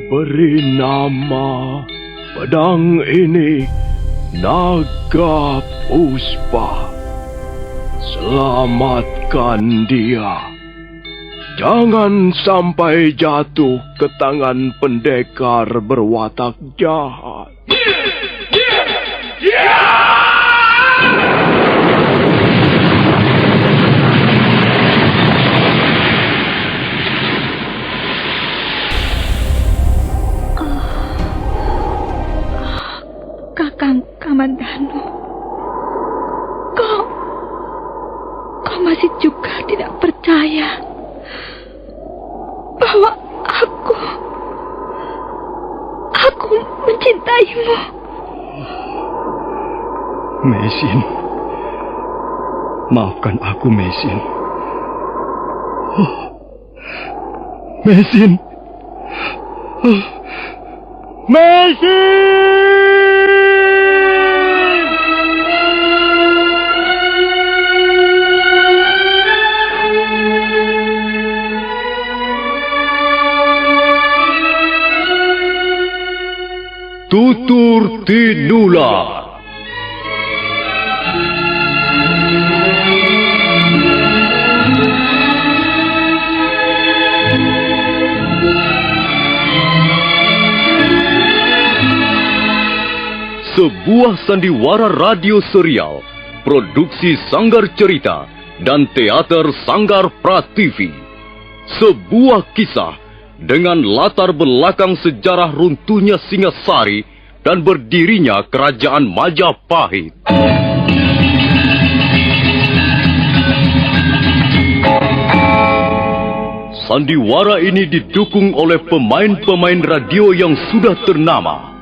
Beri nama pedang ini Naga Puspa. Selamatkan dia. Jangan sampai jatuh ke tangan pendekar berwatak jahat. Kakang Kamandanu, kau masih juga tidak percaya bahwa aku mencintaimu. Mesin, maafkan aku, Mesin. Mesin. Mesin! Tutur Tinula. Sebuah sandiwara radio serial, produksi Sanggar Cerita dan teater Sanggar Prativi. Sebuah kisah dengan latar belakang sejarah runtuhnya Singasari dan berdirinya Kerajaan Majapahit. Sandiwara ini didukung oleh pemain-pemain radio yang sudah ternama.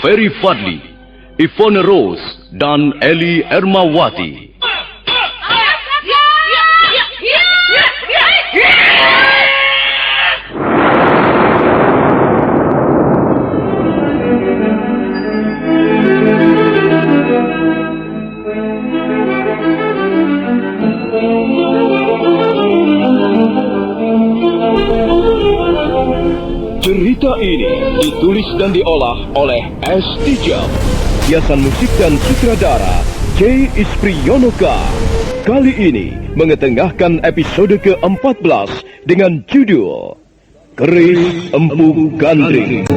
Ferry Fadli, Ivone Rose, dan Eli Ermawati. Cerita ini ditulis dan diolah oleh S. Tijab. Hiasan musik dan sutradara J. Ispriyonoka. Kali ini mengetengahkan episode ke-14 dengan judul Keris Empu Gandring.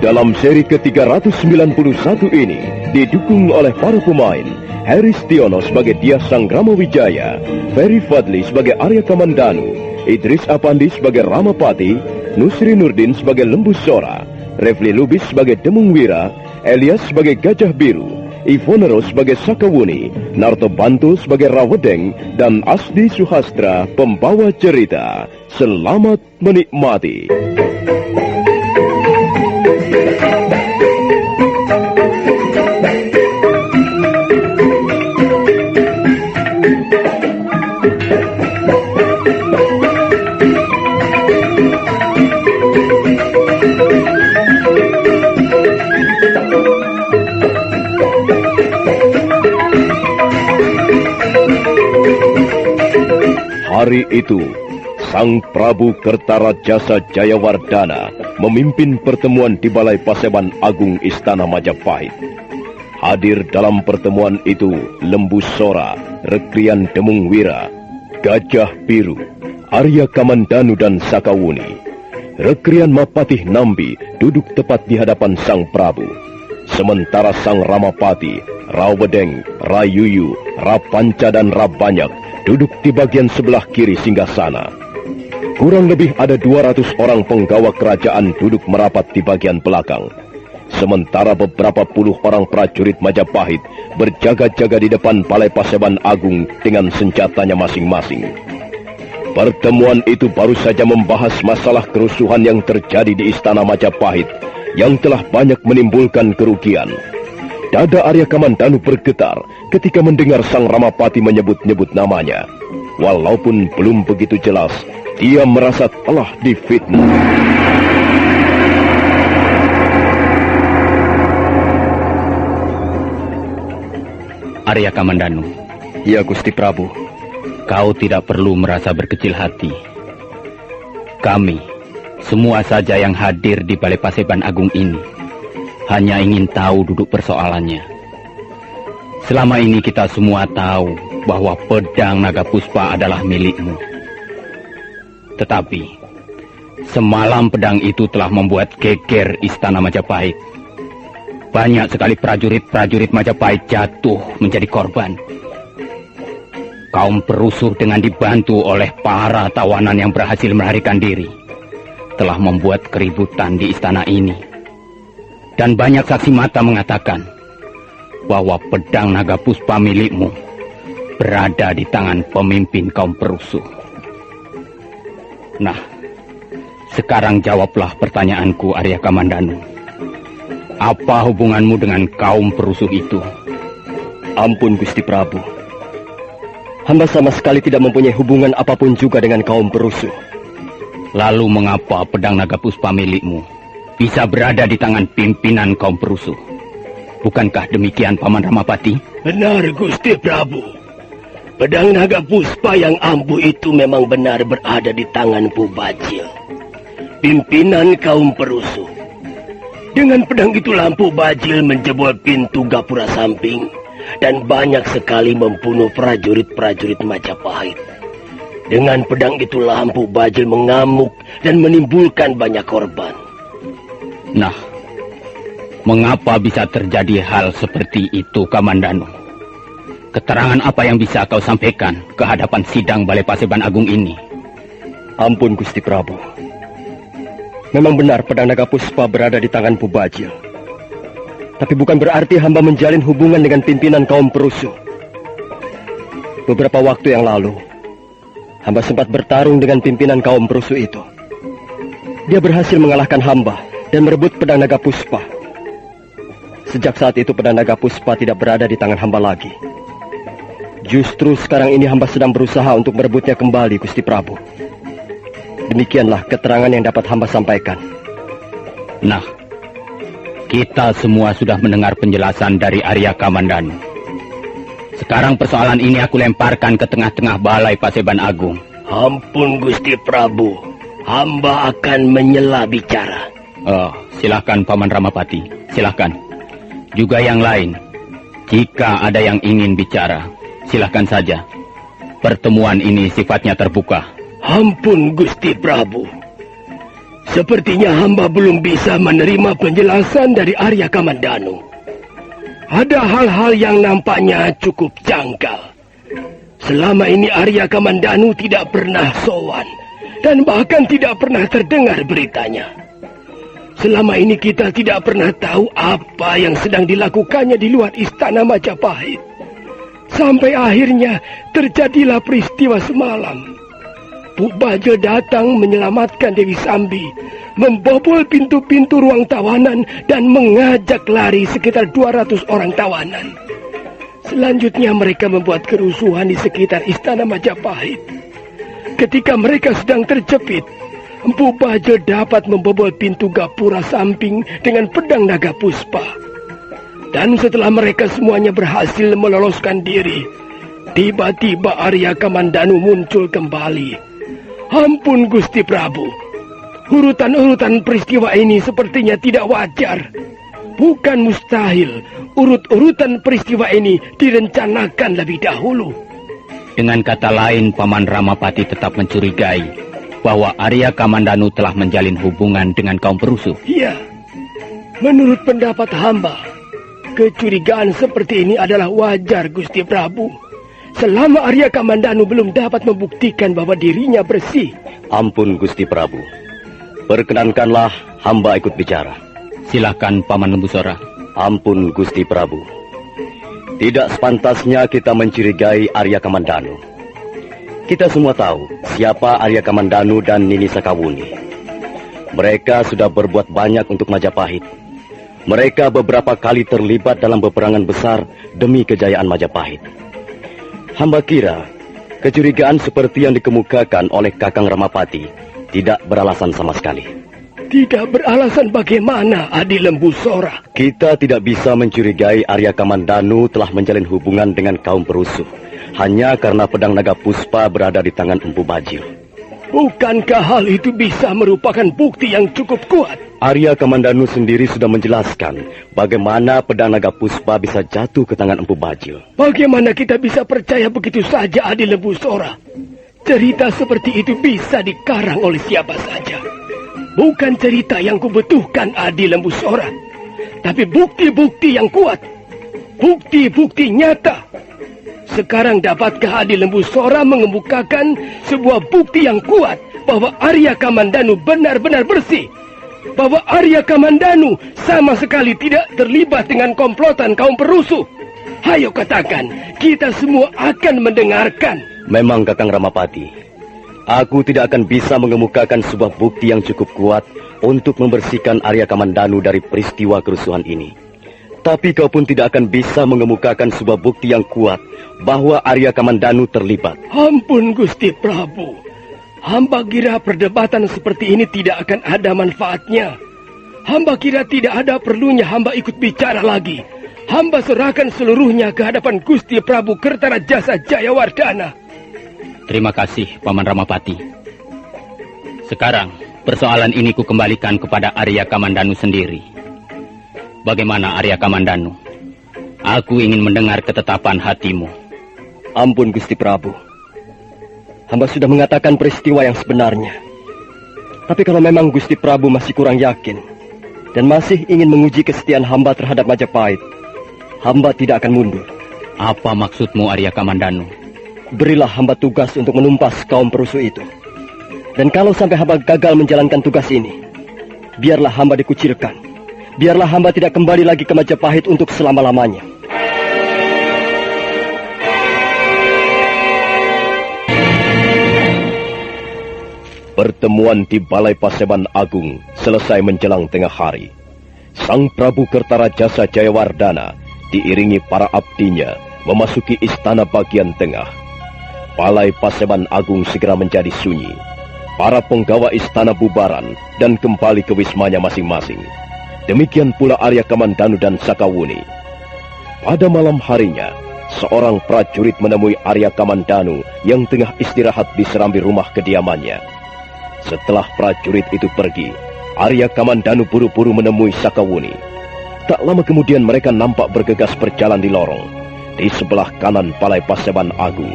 Dalam seri ke-391 ini didukung oleh para pemain Heri Stiono sebagai Dyah Sanggramawijaya, Ferry Fadli sebagai Arya Kamandanu, Idris Apandi sebagai Ramapati, Nusri Nurdin sebagai Lembus Sora, Refli Lubis sebagai Demung Wira, Elias sebagai Gajah Biru, Ivone Rose sebagai Sakawuni, Narto Bantul sebagai Rawedeng, dan Asdi Suhastra pembawa cerita. Selamat menikmati. Hari itu, Sang Prabu Kertarajasa Jayawardana memimpin pertemuan di Balai Paseban Agung Istana Majapahit. Hadir dalam pertemuan itu Lembus Sora, Rekrian Demung Wira, Gajah Biru, Arya Kamandanu dan Sakawuni. Rekrian Mapatih Nambi duduk tepat di hadapan Sang Prabu. Sementara Sang Ramapati, Rawedeng, Rayuyu, Rapanca dan Rabanyak duduk di bagian sebelah kiri singgasana. Kurang lebih ada 200 orang penggawa kerajaan duduk merapat di bagian belakang. Sementara beberapa puluh orang prajurit Majapahit berjaga-jaga di depan Balai Paseban Agung dengan senjatanya masing-masing. Pertemuan itu baru saja membahas masalah kerusuhan yang terjadi di Istana Majapahit yang telah banyak menimbulkan kerugian. Dada Arya Kamandanu bergetar ketika mendengar Sang Ramapati menyebut-nyebut namanya. Walaupun belum begitu jelas, dia merasa telah difitnah. Arya Kamandanu. Ya, Gusti Prabu. Kau tidak perlu merasa berkecil hati. Kami, semua saja yang hadir di Balai Paseban Agung ini, hanya ingin tahu duduk persoalannya. Selama ini kita semua tahu bahwa pedang Naga Puspa adalah milikmu. Tetapi, semalam pedang itu telah membuat geger istana Majapahit. Banyak sekali prajurit-prajurit Majapahit jatuh menjadi korban. Kaum perusuh dengan dibantu oleh para tawanan yang berhasil melarikan diri telah membuat keributan di istana ini. Dan banyak saksi mata mengatakan bahwa pedang Naga Puspa milikmu berada di tangan pemimpin kaum perusuh. Nah, sekarang jawablah pertanyaanku, Arya Kamandanu. Apa hubunganmu dengan kaum perusuh itu? Ampun, Gusti Prabu. Hamba sama sekali tidak mempunyai hubungan apapun juga dengan kaum perusuh. Lalu mengapa pedang Naga Puspa milikmu bisa berada di tangan pimpinan kaum perusuh? Bukankah demikian, Paman Ramapati? Benar, Gusti Prabu. Pedang Naga Puspa yang ampuh itu memang benar berada di tangan Pubajil, pimpinan kaum perusuh. Dengan pedang itu Lampu Bajil menjebol pintu gapura samping dan banyak sekali membunuh prajurit-prajurit Majapahit. Dengan pedang itu Lampu Bajil mengamuk dan menimbulkan banyak korban. Nah, mengapa bisa terjadi hal seperti itu, Kamandanu? Keterangan apa yang bisa kau sampaikan ke hadapan sidang Balai Paseban Agung ini? Ampun, Gusti Prabu. Memang benar pedang Naga Puspa berada di tangan Pubajil. Tapi bukan berarti hamba menjalin hubungan dengan pimpinan kaum perusuh. Beberapa waktu yang lalu, hamba sempat bertarung dengan pimpinan kaum perusuh itu. Dia berhasil mengalahkan hamba dan merebut pedang Naga Puspa. Sejak saat itu pedang Naga Puspa tidak berada di tangan hamba lagi. Justru sekarang ini hamba sedang berusaha untuk merebutnya kembali, Gusti Prabu. Demikianlah keterangan yang dapat hamba sampaikan. Nah, kita semua sudah mendengar penjelasan dari Arya Kamandanu. Sekarang persoalan ini aku lemparkan ke tengah-tengah Balai Paseban Agung. Ampun, Gusti Prabu. Hamba akan menyela bicara. Oh, silakan Paman Ramapati, silakan. Juga yang lain, jika ada yang ingin bicara, silakan saja. Pertemuan ini sifatnya terbuka. Ampun, Gusti Prabu. Sepertinya hamba belum bisa menerima penjelasan dari Arya Kamandanu. Ada hal-hal yang nampaknya cukup janggal. Selama ini Arya Kamandanu tidak pernah sowan dan bahkan tidak pernah terdengar beritanya. Selama ini kita tidak pernah tahu apa yang sedang dilakukannya di luar istana Majapahit. Sampai akhirnya terjadilah peristiwa semalam. Pubajil datang menyelamatkan Dewi Sambi, membobol pintu-pintu ruang tawanan dan mengajak lari sekitar 200 orang tawanan. Selanjutnya mereka membuat kerusuhan di sekitar istana Majapahit. Ketika mereka sedang terjepit, Empu Bajil dapat membobol pintu gapura samping dengan pedang Naga Puspa. Dan setelah mereka semuanya berhasil meloloskan diri, tiba-tiba Arya Kamandanu muncul kembali. Ampun, Gusti Prabu. Urutan-urutan peristiwa ini sepertinya tidak wajar. Bukan mustahil urut-urutan peristiwa ini direncanakan lebih dahulu. Dengan kata lain, Paman Ramapati tetap mencurigai bahwa Arya Kamandanu telah menjalin hubungan dengan kaum perusuh. Iya, menurut pendapat hamba, kecurigaan seperti ini adalah wajar, Gusti Prabu. Selama Arya Kamandanu belum dapat membuktikan bahwa dirinya bersih. Ampun, Gusti Prabu. Perkenankanlah hamba ikut bicara. Silakan, Paman Lembusora. Ampun, Gusti Prabu. Tidak sepantasnya kita mencurigai Arya Kamandanu. Kita semua tahu siapa Arya Kamandanu dan Nini Sakawuni. Mereka sudah berbuat banyak untuk Majapahit. Mereka beberapa kali terlibat dalam peperangan besar demi kejayaan Majapahit. Hamba kira kecurigaan seperti yang dikemukakan oleh Kakang Ramapati tidak beralasan sama sekali. Tidak beralasan bagaimana, Adi Lembu Sora? Kita tidak bisa mencurigai Arya Kamandanu telah menjalin hubungan dengan kaum perusuh hanya karena pedang naga puspa berada di tangan Empu Bajil. Bukankah hal itu bisa merupakan bukti yang cukup kuat? Arya Kamandanu sendiri sudah menjelaskan bagaimana pedang naga puspa bisa jatuh ke tangan Empu Bajil. Bagaimana kita bisa percaya begitu saja, Adi Lembu Sora? Cerita seperti itu bisa dikarang oleh siapa saja. Bukan cerita yang kubutuhkan, Adi Lembu Sora, tapi bukti-bukti yang kuat. Bukti-bukti nyata. Sekarang dapatkah Adi Lembu Sora mengemukakan sebuah bukti yang kuat bahwa Arya Kamandanu benar-benar bersih? Bahwa Arya Kamandanu sama sekali tidak terlibat dengan komplotan kaum perusuh? Hayo katakan, kita semua akan mendengarkan. Memang Kakang Ramapati, aku tidak akan bisa mengemukakan sebuah bukti yang cukup kuat untuk membersihkan Arya Kamandanu dari peristiwa kerusuhan ini. Tapi kau pun tidak akan bisa mengemukakan sebuah bukti yang kuat bahwa Arya Kamandanu terlibat. Ampun Gusti Prabu, hamba kira perdebatan seperti ini tidak akan ada manfaatnya. Hamba kira tidak ada perlunya hamba ikut bicara lagi. Hamba serahkan seluruhnya ke hadapan Gusti Prabu Kertarajasa Jayawardana. Terima kasih, Paman Ramapati. Sekarang, persoalan ini kukembalikan kepada Arya Kamandanu sendiri. Bagaimana Arya Kamandanu? Aku ingin mendengar ketetapan hatimu. Ampun Gusti Prabu, hamba sudah mengatakan peristiwa yang sebenarnya. Tapi kalau memang Gusti Prabu masih kurang yakin dan masih ingin menguji kesetiaan hamba terhadap Majapahit, hamba tidak akan mundur. Apa maksudmu, Arya Kamandanu? Berilah hamba tugas untuk menumpas kaum perusuh itu. Dan kalau sampai hamba gagal menjalankan tugas ini, biarlah hamba dikucilkan. Biarlah hamba tidak kembali lagi ke Majapahit untuk selama-lamanya. Pertemuan di Balai Paseban Agung selesai menjelang tengah hari. Sang Prabu Kertarajasa Jayawardana diiringi para abdinya memasuki istana bagian tengah. Balai Paseban Agung segera menjadi sunyi. Para penggawa istana bubaran dan kembali ke wismanya masing-masing. Demikian pula Arya Kamandanu dan Sakawuni. Pada malam harinya, seorang prajurit menemui Arya Kamandanu yang tengah istirahat di serambi rumah kediamannya. Setelah prajurit itu pergi, Arya Kamandanu buru-buru menemui Sakawuni. Tak lama kemudian mereka nampak bergegas berjalan di lorong. Di sebelah kanan Balai Paseban Agung,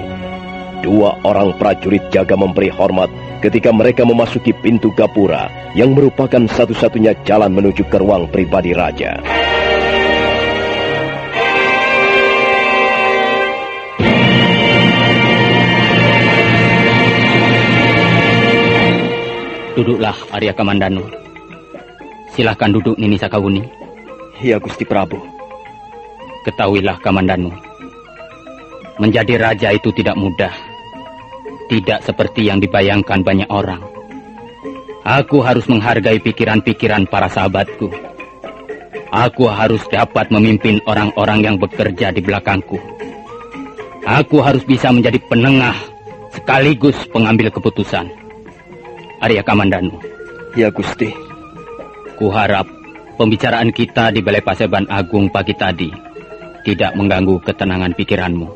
dua orang prajurit jaga memberi hormat ketika mereka memasuki pintu gapura yang merupakan satu-satunya jalan menuju ke ruang pribadi raja. Duduklah, Arya Kamandanu. Silahkan duduk, Nini Sakawuni. Ya, Gusti Prabu. Ketahuilah, Kamandanu, menjadi raja itu tidak mudah. Tidak seperti yang dibayangkan banyak orang. Aku harus menghargai pikiran-pikiran para sahabatku. Aku harus dapat memimpin orang-orang yang bekerja di belakangku. Aku harus bisa menjadi penengah sekaligus pengambil keputusan. Arya Kamandanu. Ya, Gusti. Kuharap pembicaraan kita di Balai Paseban Agung pagi tadi tidak mengganggu ketenangan pikiranmu.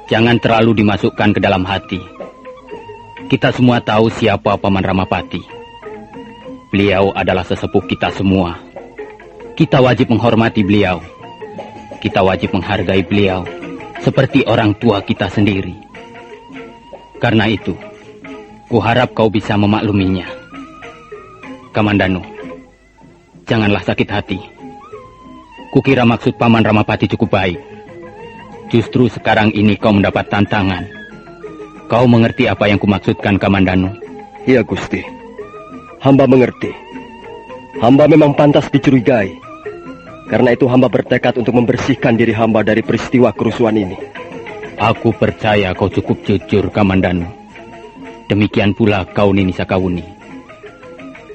Jangan terlalu dimasukkan ke dalam hati. Kita semua tahu siapa Paman Ramapati. Beliau adalah sesepuh kita semua. Kita wajib menghormati beliau. Kita wajib menghargai beliau seperti orang tua kita sendiri. Karena itu, kuharap kau bisa memakluminya. Kamandanu, janganlah sakit hati. Kukira maksud Paman Ramapati cukup baik. Justru sekarang ini kau mendapat tantangan. Kau mengerti apa yang kumaksudkan, Kamandanu? Ya, Gusti. Hamba mengerti. Hamba memang pantas dicurigai. Karena itu hamba bertekad untuk membersihkan diri hamba dari peristiwa kerusuhan ini. Aku percaya kau cukup jujur, Kamandanu. Demikian pula kau, Nini Sakawuni.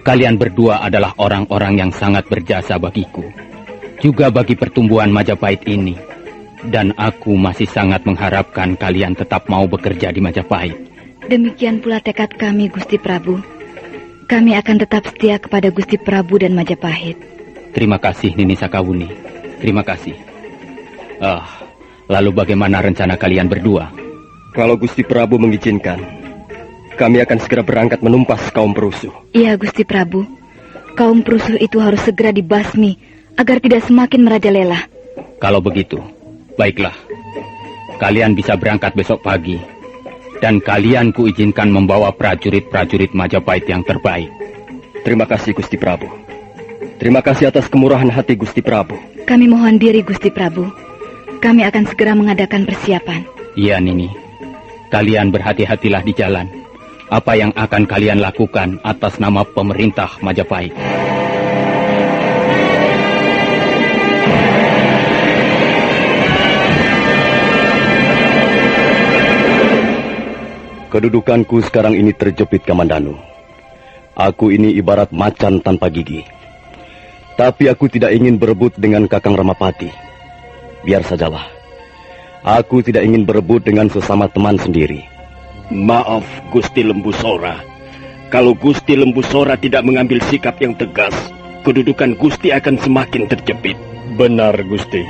Kalian berdua adalah orang-orang yang sangat berjasa bagiku, juga bagi pertumbuhan Majapahit ini. Dan aku masih sangat mengharapkan kalian tetap mau bekerja di Majapahit. Demikian pula tekad kami, Gusti Prabu. Kami akan tetap setia kepada Gusti Prabu dan Majapahit. Terima kasih, Nini Sakawuni. Terima kasih. Lalu bagaimana rencana kalian berdua? Kalau Gusti Prabu mengizinkan, kami akan segera berangkat menumpas kaum perusuh. Iya, Gusti Prabu. Kaum perusuh itu harus segera dibasmi agar tidak semakin merajalela. Kalau begitu, baiklah. Kalian bisa berangkat besok pagi. Dan kalian kuizinkan membawa prajurit-prajurit Majapahit yang terbaik. Terima kasih, Gusti Prabu. Terima kasih atas kemurahan hati Gusti Prabu. Kami mohon diri, Gusti Prabu. Kami akan segera mengadakan persiapan. Iya, Nini. Kalian berhati-hatilah di jalan. Apa yang akan kalian lakukan atas nama pemerintah Majapahit? Kedudukanku sekarang ini terjepit, Kamandanu. Aku ini ibarat macan tanpa gigi. Tapi aku tidak ingin berebut dengan Kakang Ramapati. Biar sajalah. Aku tidak ingin berebut dengan sesama teman sendiri. Maaf, Gusti Lembusora. Kalau Gusti Lembusora tidak mengambil sikap yang tegas, kedudukan Gusti akan semakin terjepit. Benar, Gusti.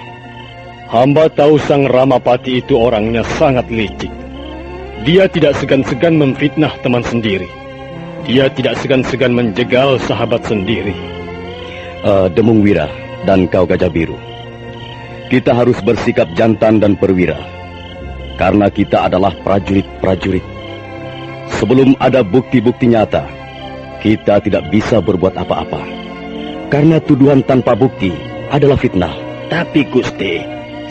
Hamba tahu Sang Ramapati itu orangnya sangat licik. Dia tidak segan-segan memfitnah teman sendiri. Dia tidak segan-segan menjegal sahabat sendiri. Demung Wira dan kau Gajah Biru. Kita harus bersikap jantan dan perwira. Karena kita adalah prajurit-prajurit. Sebelum ada bukti-bukti nyata, kita tidak bisa berbuat apa-apa. Karena tuduhan tanpa bukti adalah fitnah. Tapi Gusti,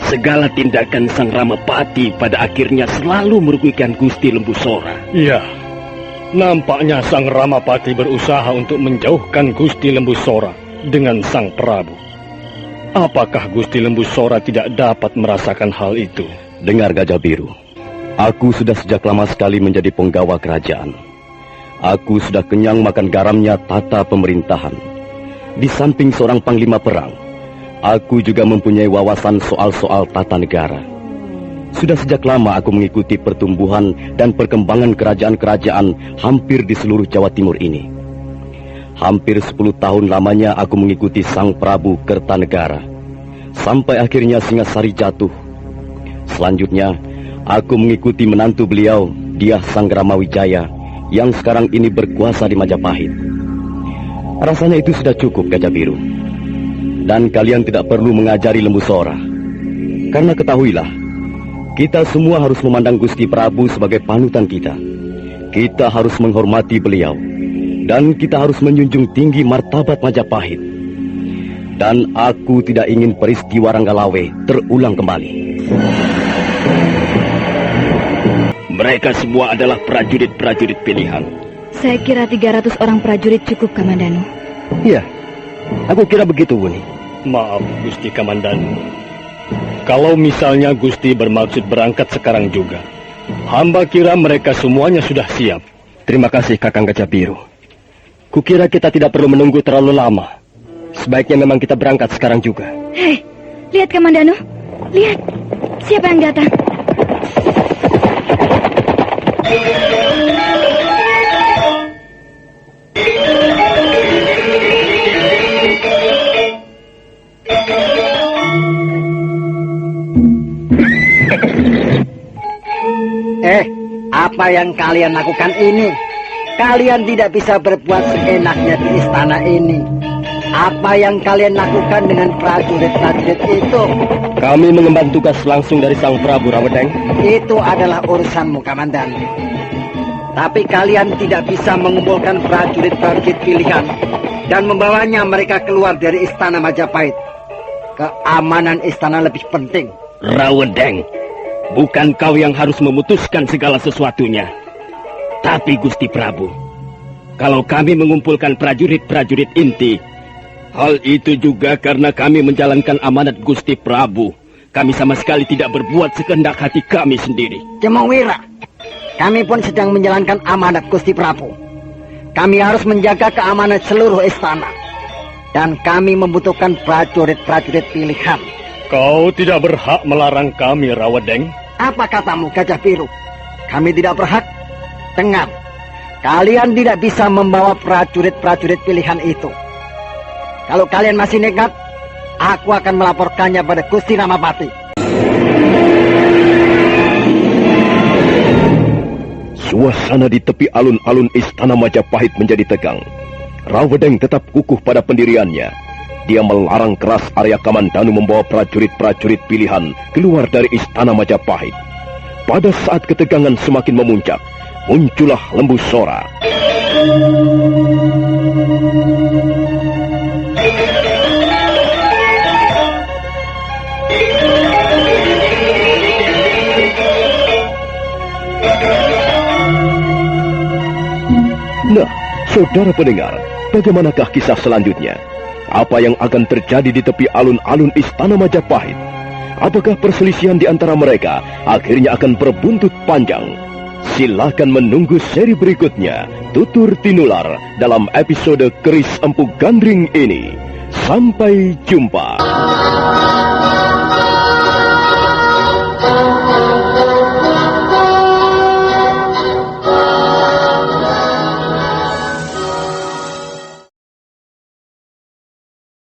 segala tindakan Sang Ramapati pada akhirnya selalu merugikan Gusti Lembusora. Iya, nampaknya Sang Ramapati berusaha untuk menjauhkan Gusti Lembusora dengan Sang Prabu. Apakah Gusti Lembusora tidak dapat merasakan hal itu? Dengar, Gajah Biru. Aku sudah sejak lama sekali menjadi penggawa kerajaan. Aku sudah kenyang makan garamnya tata pemerintahan. Di samping seorang panglima perang, aku juga mempunyai wawasan soal-soal tata negara. Sudah sejak lama aku mengikuti pertumbuhan dan perkembangan kerajaan-kerajaan hampir di seluruh Jawa Timur ini. Hampir 10 tahun lamanya aku mengikuti Sang Prabu Kertanegara, sampai akhirnya Singasari jatuh. Selanjutnya, aku mengikuti menantu beliau, Dyah Sanggramawijaya, yang sekarang ini berkuasa di Majapahit. Rasanya itu sudah cukup, Gajah Biru. Dan kalian tidak perlu mengajari Lembusora. Karena ketahuilah, kita semua harus memandang Gusti Prabu sebagai panutan kita. Kita harus menghormati beliau. Dan kita harus menjunjung tinggi martabat Majapahit. Dan aku tidak ingin peristiwa Ranggalawe terulang kembali. Mereka semua adalah prajurit-prajurit pilihan. Saya kira 300 orang prajurit cukup, Kamandanu. Iya, aku kira begitu, Wuni. Maaf, Gusti Kamandanu. Kalau misalnya Gusti bermaksud berangkat sekarang juga, hamba kira mereka semuanya sudah siap. Terima kasih, Kakang Gajah Biru. Kukira kita tidak perlu menunggu terlalu lama. Sebaiknya memang kita berangkat sekarang juga. Hei, lihat Kamandanu. Lihat, siapa yang datang? Apa yang kalian lakukan ini? Kalian tidak bisa berbuat seenaknya di istana ini. Apa yang kalian lakukan dengan prajurit-prajurit itu? Kami mengemban tugas langsung dari Sang Prabu, Rawedeng. Itu adalah urusanmu, Kamandan. Tapi kalian tidak bisa mengumpulkan prajurit-prajurit pilihan dan membawanya mereka keluar dari istana Majapahit. Keamanan istana lebih penting. Rawedeng, bukan kau yang harus memutuskan segala sesuatunya. Tapi Gusti Prabu, kalau kami mengumpulkan prajurit-prajurit inti, hal itu juga karena kami menjalankan amanat Gusti Prabu. Kami sama sekali tidak berbuat sekehendak hati kami sendiri. Demung Wira, kami pun sedang menjalankan amanat Gusti Prabu. Kami harus menjaga keamanan seluruh istana. Dan kami membutuhkan prajurit-prajurit pilihan. Kau tidak berhak melarang kami, Rawedeng. Apa katamu, Gajah Biru? Kami tidak berhak? Dengar, kalian tidak bisa membawa prajurit-prajurit pilihan itu. Kalau kalian masih nekat, aku akan melaporkannya pada Gusti Ramapati. Suasana di tepi alun-alun Istana Majapahit menjadi tegang. Rawedeng tetap kukuh pada pendiriannya. Dia melarang keras Arya Kamandanu membawa prajurit-prajurit pilihan keluar dari Istana Majapahit. Pada saat ketegangan semakin memuncak, muncullah Lembu Sora. Nah, saudara pendengar, bagaimanakah kisah selanjutnya? Apa yang akan terjadi di tepi alun-alun Istana Majapahit? Apakah perselisihan di antara mereka akhirnya akan berbuntut panjang? Silakan menunggu seri berikutnya, Tutur Tinular, dalam episode Keris Empu Gandring ini. Sampai jumpa.